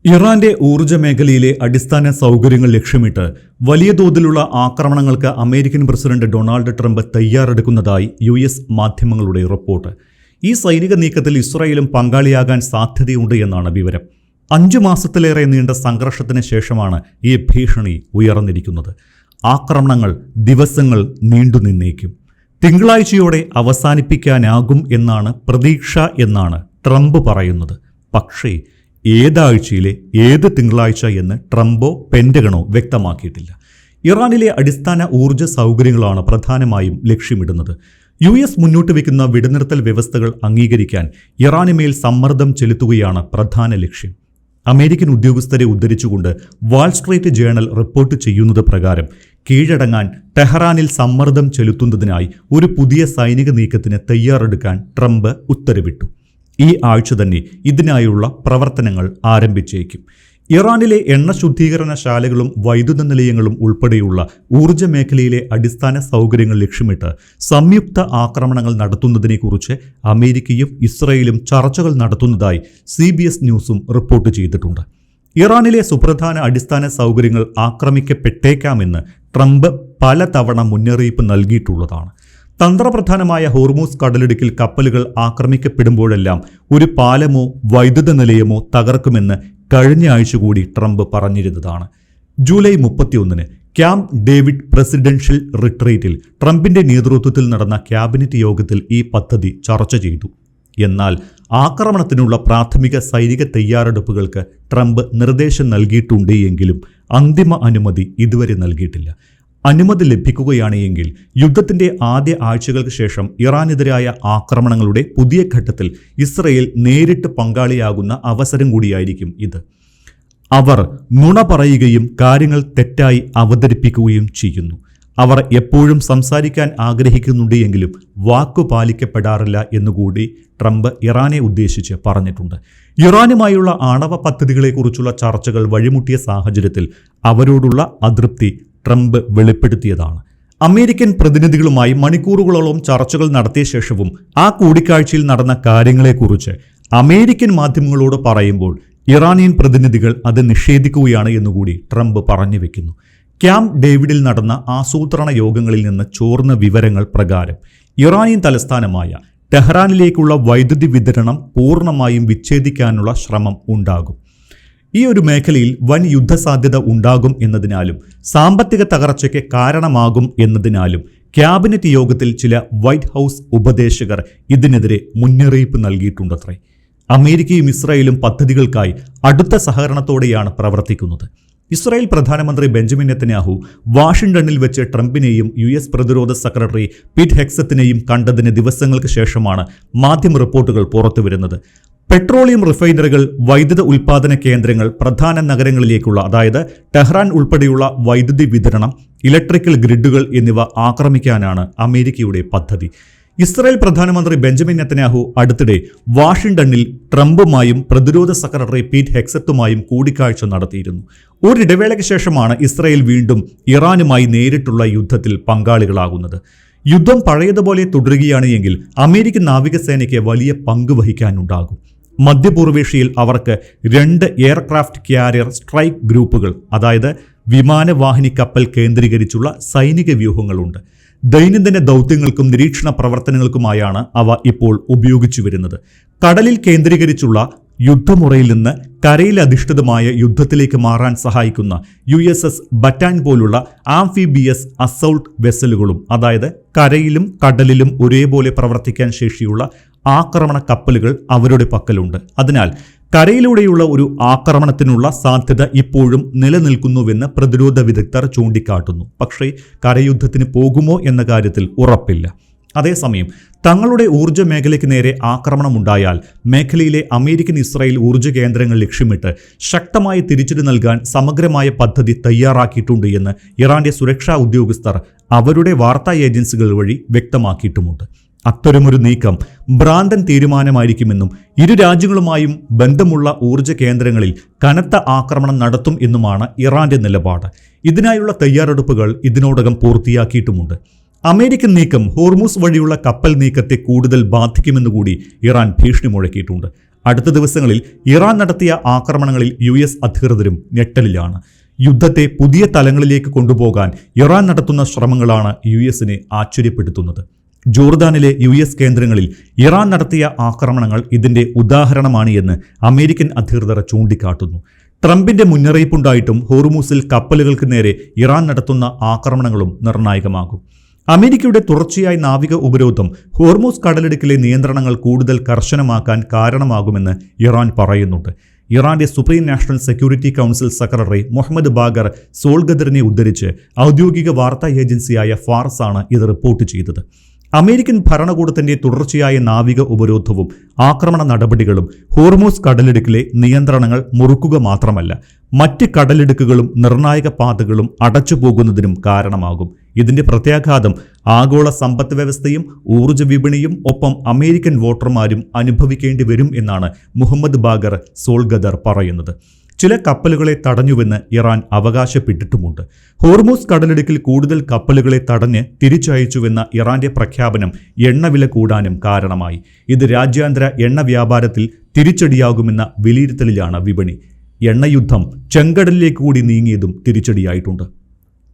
ഇറാന്റെ ഊർജ്ജ മേഖലയിലെ അടിസ്ഥാന സൗകര്യങ്ങൾ ലക്ഷ്യമിട്ട് വലിയ തോതിലുള്ള ആക്രമണങ്ങൾക്ക് അമേരിക്കൻ പ്രസിഡന്റ് ഡൊണാൾഡ് ട്രംപ് തയ്യാറെടുക്കുന്നതായി US മാധ്യമങ്ങളുടെ റിപ്പോർട്ട്. ഈ സൈനിക നീക്കത്തിൽ ഇസ്രായേലും പങ്കാളിയാകാൻ സാധ്യതയുണ്ട് എന്നാണ് വിവരം. 5 മാസത്തിലേറെ നീണ്ട സംഘർഷത്തിന് ശേഷമാണ് ഈ ഭീഷണി ഉയർന്നിരിക്കുന്നത്. ആക്രമണങ്ങൾ ദിവസങ്ങൾ നീണ്ടുനിന്നേക്കും. തിങ്കളാഴ്ചയോടെ അവസാനിപ്പിക്കാനാകും എന്നാണ് പ്രതീക്ഷ എന്നാണ് ട്രംപ് പറയുന്നത്. പക്ഷേ ഏതാഴ്ചയിലെ ഏത് തിങ്കളാഴ്ച എന്ന് ട്രംപോ പെന്റഗണോ വ്യക്തമാക്കിയിട്ടില്ല. ഇറാനിലെ അടിസ്ഥാന ഊർജ്ജ സൗകര്യങ്ങളാണ് പ്രധാനമായും ലക്ഷ്യമിടുന്നത്. US മുന്നോട്ട് വയ്ക്കുന്ന വെടിനിർത്തൽ വ്യവസ്ഥകൾ അംഗീകരിക്കാൻ ഇറാനുമേൽ സമ്മർദ്ദം ചെലുത്തുകയാണ് പ്രധാന ലക്ഷ്യം. അമേരിക്കൻ ഉദ്യോഗസ്ഥരെ ഉദ്ധരിച്ചുകൊണ്ട് വാൾസ്ട്രീറ്റ് ജേണൽ റിപ്പോർട്ട് ചെയ്യുന്നത് പ്രകാരം കീഴടങ്ങാൻ ടെഹ്റാനിൽ സമ്മർദ്ദം ചെലുത്തുന്നതിനായി ഒരു പുതിയ സൈനിക നീക്കത്തിന് തയ്യാറെടുക്കാൻ ട്രംപ് ഉത്തരവിട്ടു. ഈ ആഴ്ച തന്നെ ഇതിനായുള്ള പ്രവർത്തനങ്ങൾ ആരംഭിച്ചേക്കും. ഇറാനിലെ എണ്ണ ശുദ്ധീകരണശാലകളും വൈദ്യുത നിലയങ്ങളും ഉൾപ്പെടെയുള്ള ഊർജ്ജ മേഖലയിലെ അടിസ്ഥാന സൗകര്യങ്ങൾ ലക്ഷ്യമിട്ട് സംയുക്ത ആക്രമണങ്ങൾ നടത്തുന്നതിനെക്കുറിച്ച് അമേരിക്കയും ഇസ്രയേലും ചർച്ചകൾ നടത്തുന്നതായി CBS ന്യൂസും റിപ്പോർട്ട് ചെയ്തിട്ടുണ്ട്. ഇറാനിലെ സുപ്രധാന അടിസ്ഥാന സൗകര്യങ്ങൾ ആക്രമിക്കപ്പെട്ടേക്കാമെന്ന് ട്രംപ് പലതവണ മുന്നറിയിപ്പ് നൽകിയിട്ടുള്ളതാണ്. തന്ത്രപ്രധാനമായ ഹോർമൂസ് കടലിടുക്കിൽ കപ്പലുകൾ ആക്രമിക്കപ്പെടുമ്പോഴെല്ലാം ഒരു പാലമോ വൈദ്യുത നിലയമോ തകർക്കുമെന്ന് കഴിഞ്ഞ ആഴ്ച കൂടി ട്രംപ് പറഞ്ഞിരുന്നതാണ്. ജൂലൈ 31 ക്യാമ്പ് ഡേവിഡ് പ്രസിഡൻഷ്യൽ റിട്രീറ്റിൽ ട്രംപിന്റെ നേതൃത്വത്തിൽ നടന്ന ക്യാബിനറ്റ് യോഗത്തിൽ ഈ പദ്ധതി ചർച്ച ചെയ്തു. എന്നാൽ ആക്രമണത്തിനുള്ള പ്രാഥമിക സൈനിക തയ്യാറെടുപ്പുകൾക്ക് ട്രംപ് നിർദ്ദേശം നൽകിയിട്ടുണ്ട് എങ്കിലും അന്തിമ അനുമതി ഇതുവരെ നൽകിയിട്ടില്ല. അനുമതി ലഭിക്കുകയാണ് എങ്കിൽ യുദ്ധത്തിന്റെ ആദ്യ ആഴ്ചകൾക്ക് ശേഷം ഇറാനെതിരായ ആക്രമണങ്ങളുടെ പുതിയ ഘട്ടത്തിൽ ഇസ്രയേൽ നേരിട്ട് പങ്കാളിയാകുന്ന അവസരം കൂടിയായിരിക്കും ഇത്. അവർ നുണ പറയുകയും കാര്യങ്ങൾ തെറ്റായി അവതരിപ്പിക്കുകയും ചെയ്യുന്നു. അവർ എപ്പോഴും സംസാരിക്കാൻ ആഗ്രഹിക്കുന്നുണ്ട് എങ്കിലും വാക്കു പാലിക്കപ്പെടാറില്ല എന്നുകൂടി ട്രംപ് ഇറാനെ ഉദ്ദേശിച്ച് പറഞ്ഞിട്ടുണ്ട്. ഇറാനുമായുള്ള ആണവ പദ്ധതികളെക്കുറിച്ചുള്ള ചർച്ചകൾ വഴിമുട്ടിയ സാഹചര്യത്തിൽ അവരോടുള്ള അതൃപ്തി ട്രംപ് വെളിപ്പെടുത്തിയതാണ്. അമേരിക്കൻ പ്രതിനിധികളുമായി മണിക്കൂറുകളോളം ചർച്ചകൾ നടത്തിയ ശേഷവും ആ കൂടിക്കാഴ്ചയിൽ നടന്ന കാര്യങ്ങളെക്കുറിച്ച് അമേരിക്കൻ മാധ്യമങ്ങളോട് പറയുമ്പോൾ ഇറാനിയൻ പ്രതിനിധികൾ അത് നിഷേധിക്കുകയാണ് എന്നുകൂടി ട്രംപ് പറഞ്ഞു വെക്കുന്നു. ക്യാമ്പ് ഡേവിഡിൽ നടന്ന ആസൂത്രണ യോഗങ്ങളിൽ നിന്ന് ചോർന്ന വിവരങ്ങൾ പ്രകാരം ഇറാനിയൻ തലസ്ഥാനമായ ടെഹ്റാനിലേക്കുള്ള വൈദ്യുതി വിതരണം പൂർണ്ണമായും വിച്ഛേദിക്കാനുള്ള ശ്രമം ഉണ്ടാകും. ഈ ഒരു മേഖലയിൽ വൻ യുദ്ധസാധ്യത ഉണ്ടാകും എന്നതിനാലും സാമ്പത്തിക തകർച്ചയ്ക്ക് കാരണമാകും എന്നതിനാലും ക്യാബിനറ്റ് യോഗത്തിൽ ചില വൈറ്റ് ഹൗസ് ഉപദേശകർ ഇതിനെതിരെ മുന്നറിയിപ്പ് നൽകിയിട്ടുണ്ടത്രേ. അമേരിക്കയും ഇസ്രായേലും പദ്ധതികൾക്കായി അടുത്ത സഹകരണത്തോടെയാണ് പ്രവർത്തിക്കുന്നത്. ഇസ്രായേൽ പ്രധാനമന്ത്രി ബെഞ്ചമിൻ നെതന്യാഹു വാഷിംഗ്ടണിൽ വെച്ച് ട്രംപിനെയും US പ്രതിരോധ സെക്രട്ടറി പീറ്റ് ഹെക്സത്തിനെയും കണ്ടതിന് ദിവസങ്ങൾക്ക് ശേഷമാണ് മാധ്യമ റിപ്പോർട്ടുകൾ പുറത്തുവരുന്നത്. പെട്രോളിയം റിഫൈനറികൾ, വൈദ്യുത ഉൽപാദന കേന്ദ്രങ്ങൾ, പ്രധാന നഗരങ്ങളിലേക്കുള്ള അതായത് ടെഹ്റാൻ ഉൾപ്പെടെയുള്ള വൈദ്യുതി വിതരണം, ഇലക്ട്രിക്കൽ ഗ്രിഡുകൾ എന്നിവ ആക്രമിക്കാനാണ് അമേരിക്കയുടെ പദ്ധതി. ഇസ്രായേൽ പ്രധാനമന്ത്രി ബെഞ്ചമിൻ നെതന്യാഹു അടുത്തിടെ വാഷിംഗ്ടണിൽ ട്രംപുമായും പ്രതിരോധ സെക്രട്ടറി പീറ്റ് ഹെക്സത്തുമായും കൂടിക്കാഴ്ച നടത്തിയിരുന്നു. ഒരിടവേളയ്ക്ക് ശേഷമാണ് ഇസ്രായേൽ വീണ്ടും ഇറാനുമായി നേരിട്ടുള്ള യുദ്ധത്തിൽ പങ്കാളികളാകുന്നത്. യുദ്ധം പഴയതുപോലെ തുടരുകയാണ് എങ്കിൽ അമേരിക്കൻ നാവികസേനയ്ക്ക് വലിയ പങ്ക് വഹിക്കാനുണ്ടാകും. മധ്യപൂർവേഷ്യയിൽ അവർക്ക് 2 എയർക്രാഫ്റ്റ് ക്യാരിയർ സ്ട്രൈക്ക് ഗ്രൂപ്പുകൾ, അതായത് വിമാനവാഹിനി കപ്പൽ കേന്ദ്രീകരിച്ചുള്ള സൈനിക വ്യൂഹങ്ങളുണ്ട്. ദൈനംദിന ദൗത്യങ്ങൾക്കും നിരീക്ഷണ പ്രവർത്തനങ്ങൾക്കുമായാണ് അവ ഇപ്പോൾ ഉപയോഗിച്ചു വരുന്നത്. കടലിൽ കേന്ദ്രീകരിച്ചുള്ള യുദ്ധമുറയിൽ നിന്ന് കരയിൽ അധിഷ്ഠിതമായ യുദ്ധത്തിലേക്ക് മാറാൻ സഹായിക്കുന്ന USS ബറ്റാൻ പോലുള്ള ആംഫിബിയസ് അസൗൾട്ട് വെസലുകളും, അതായത് കരയിലും കടലിലും ഒരേപോലെ പ്രവർത്തിക്കാൻ ശേഷിയുള്ള ആക്രമണ കപ്പലുകൾ അവരുടെ പക്കലുണ്ട്. അതിനാൽ കരയിലൂടെയുള്ള ഒരു ആക്രമണത്തിനുള്ള സാധ്യത ഇപ്പോഴും നിലനിൽക്കുന്നുവെന്ന് പ്രതിരോധ വിദഗ്ധർ ചൂണ്ടിക്കാട്ടുന്നു. പക്ഷേ കരയുദ്ധത്തിന് പോകുമോ എന്ന കാര്യത്തിൽ ഉറപ്പില്ല. അതേസമയം തങ്ങളുടെ ഊർജ്ജ മേഖലയ്ക്ക് നേരെ ആക്രമണമുണ്ടായാൽ മേഖലയിലെ അമേരിക്കൻ ഇസ്രായേൽ ഊർജ്ജ കേന്ദ്രങ്ങൾ ലക്ഷ്യമിട്ട് ശക്തമായ തിരിച്ചടി നൽകാൻ സമഗ്രമായ പദ്ധതി തയ്യാറാക്കിയിട്ടുണ്ട് എന്ന് ഇറാന്റെ സുരക്ഷാ ഉദ്യോഗസ്ഥർ അവരുടെ വാർത്താ ഏജൻസികൾ വഴി വ്യക്തമാക്കിയിട്ടുമുണ്ട്. അത്തരമൊരു നീക്കം ഭ്രാന്തൻ തീരുമാനമായിരിക്കുമെന്നും ഇരു രാജ്യങ്ങളുമായും ബന്ധമുള്ള ഊർജ്ജ കേന്ദ്രങ്ങളിൽ കനത്ത ആക്രമണം നടത്തും എന്നുമാണ് ഇറാന്റെ നിലപാട്. ഇതിനായുള്ള തയ്യാറെടുപ്പുകൾ ഇതിനോടകം പൂർത്തിയാക്കിയിട്ടുമുണ്ട്. അമേരിക്കൻ നീക്കം ഹോർമൂസ് വഴിയുള്ള കപ്പൽ നീക്കത്തെ കൂടുതൽ ബാധിക്കുമെന്നുകൂടി ഇറാൻ ഭീഷണി മുഴക്കിയിട്ടുണ്ട്. അടുത്ത ദിവസങ്ങളിൽ ഇറാൻ നടത്തിയ ആക്രമണങ്ങളിൽ US അധികൃതരും ഞെട്ടലിലാണ്. യുദ്ധത്തെ പുതിയ തലങ്ങളിലേക്ക് കൊണ്ടുപോകാൻ ഇറാൻ നടത്തുന്ന ശ്രമങ്ങളാണ് USനെ ആശ്ചര്യപ്പെടുത്തുന്നത്. ജോർദാനിലെ US കേന്ദ്രങ്ങളിൽ ഇറാൻ നടത്തിയ ആക്രമണങ്ങൾ ഇതിന്റെ ഉദാഹരണമാണ് എന്ന് അമേരിക്കൻ അധികൃതർ ചൂണ്ടിക്കാട്ടുന്നു. ട്രംപിന്റെ മുന്നറിയിപ്പുണ്ടായിട്ടും ഹോർമൂസിൽ കപ്പലുകൾക്ക് നേരെ ഇറാൻ നടത്തുന്ന ആക്രമണങ്ങളും നിർണായകമാകും. അമേരിക്കയുടെ തുടർച്ചയായ നാവിക ഉപരോധം ഹോർമൂസ് കടലിടുക്കിലെ നിയന്ത്രണങ്ങൾ കൂടുതൽ കർശനമാക്കാൻ കാരണമാകുമെന്ന് ഇറാൻ പറയുന്നുണ്ട്. ഇറാന്റെ supreme national security council secretary Mohammad Bagher സോൾഗദറിനെ ഉദ്ധരിച്ച് ഔദ്യോഗിക വാർത്താ ഏജൻസിയായ ഫാർസ് ആണ് ഇത് റിപ്പോർട്ട് ചെയ്തത്. അമേരിക്കൻ ഭരണകൂടത്തിന്റെ തുടർച്ചയായ നാവിക ഉപരോധവും ആക്രമണ നടപടികളും ഹോർമൂസ് കടലിടുക്കിലെ നിയന്ത്രണങ്ങൾ മുറുക്കുക മാത്രമല്ല, മറ്റ് കടലിടുക്കുകളും നിർണായക പാതകളും അടച്ചുപോകുന്നതിനും കാരണമാകും. ഇതിന്റെ പ്രത്യാഘാതം ആഗോള സമ്പദ് വ്യവസ്ഥയും ഊർജ്ജ വിപണിയും ഒപ്പം അമേരിക്കൻ വോട്ടർമാരും അനുഭവിക്കേണ്ടി വരും എന്നാണ് മുഹമ്മദ് ബാഗർ സോൾഗദർ പറയുന്നത്. ചില കപ്പലുകളെ തടഞ്ഞുവെന്ന് ഇറാൻ അവകാശപ്പെട്ടിട്ടുമുണ്ട്. ഹോർമൂസ് കടലിടുക്കിൽ കൂടുതൽ കപ്പലുകളെ തടഞ്ഞ് തിരിച്ചയച്ചുവെന്ന ഇറാന്റെ പ്രഖ്യാപനം എണ്ണവില കൂടാനും കാരണമായി. ഇത് രാജ്യാന്തര എണ്ണ വ്യാപാരത്തിൽ തിരിച്ചടിയാകുമെന്ന വിലയിരുത്തലിലാണ് വിപണി. എണ്ണയുദ്ധം ചെങ്കടലിലേക്ക് കൂടി നീങ്ങിയതും തിരിച്ചടിയായിട്ടുണ്ട്.